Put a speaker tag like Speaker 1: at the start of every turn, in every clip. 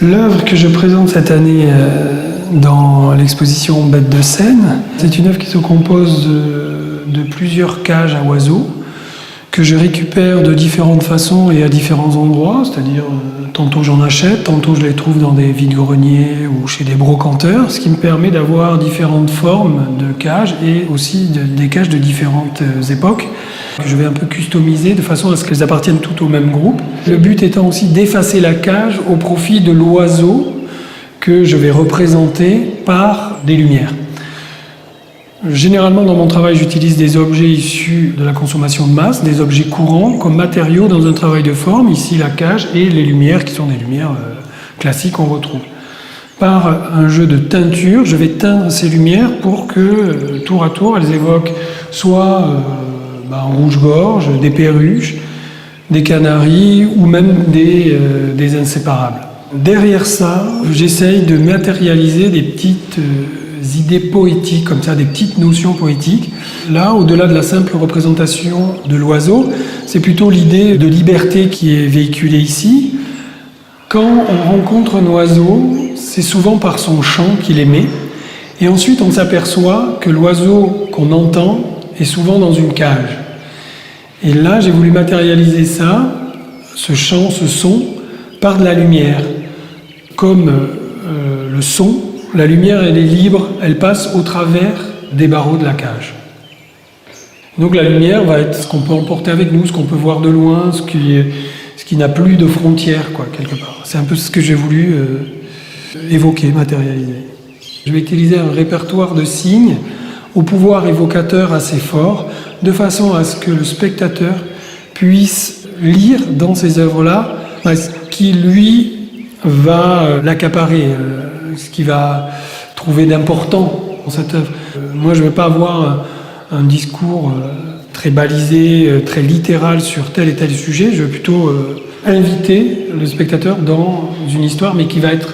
Speaker 1: L'œuvre que je présente cette année dans l'exposition Bêtes de scène, c'est une œuvre qui se compose de plusieurs cages à oiseaux que je récupère de différentes façons et à différents endroits, c'est-à-dire tantôt j'en achète, tantôt je les trouve dans des vide-greniers ou chez des brocanteurs, ce qui me permet d'avoir différentes formes de cages et aussi des cages de différentes époques que je vais un peu customiser de façon à ce qu'elles appartiennent toutes au même groupe. Le but étant aussi d'effacer la cage au profit de l'oiseau que je vais représenter par des lumières. Généralement, dans mon travail, j'utilise des objets issus de la consommation de masse, des objets courants comme matériaux dans un travail de forme, ici la cage et les lumières qui sont des lumières classiques qu'on retrouve. Par un jeu de teinture, je vais teindre ces lumières pour que, tour à tour, elles évoquent soit un rouge-gorge, des perruches, des canaris ou même des inséparables. Derrière ça, j'essaye de matérialiser des petites idées poétiques, comme ça, des petites notions poétiques. Là, au-delà de la simple représentation de l'oiseau, c'est plutôt l'idée de liberté qui est véhiculée ici. Quand on rencontre un oiseau, c'est souvent par son chant qu'il émet, et ensuite on s'aperçoit que l'oiseau qu'on entend est souvent dans une cage. Et là, j'ai voulu matérialiser ça, ce chant, ce son, par de la lumière. Comme le son, la lumière, elle est libre, elle passe au travers des barreaux de la cage. Donc la lumière va être ce qu'on peut emporter avec nous, ce qu'on peut voir de loin, ce qui n'a plus de frontières, quelque part. C'est un peu ce que j'ai voulu évoquer, matérialiser. Je vais utiliser un répertoire de signes au pouvoir évocateur assez fort, de façon à ce que le spectateur puisse lire dans ces œuvres-là ce qui, lui, va l'accaparer, ce qu'il va trouver d'important dans cette œuvre. Moi, je ne vais pas avoir un discours très balisé, très littéral sur tel et tel sujet. Je vais plutôt inviter le spectateur dans une histoire, mais qui va être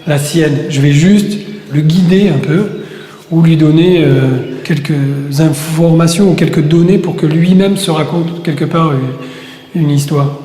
Speaker 1: la sienne. Je vais juste le guider un peu ou lui donner quelques informations ou quelques données pour que lui-même se raconte quelque part une histoire.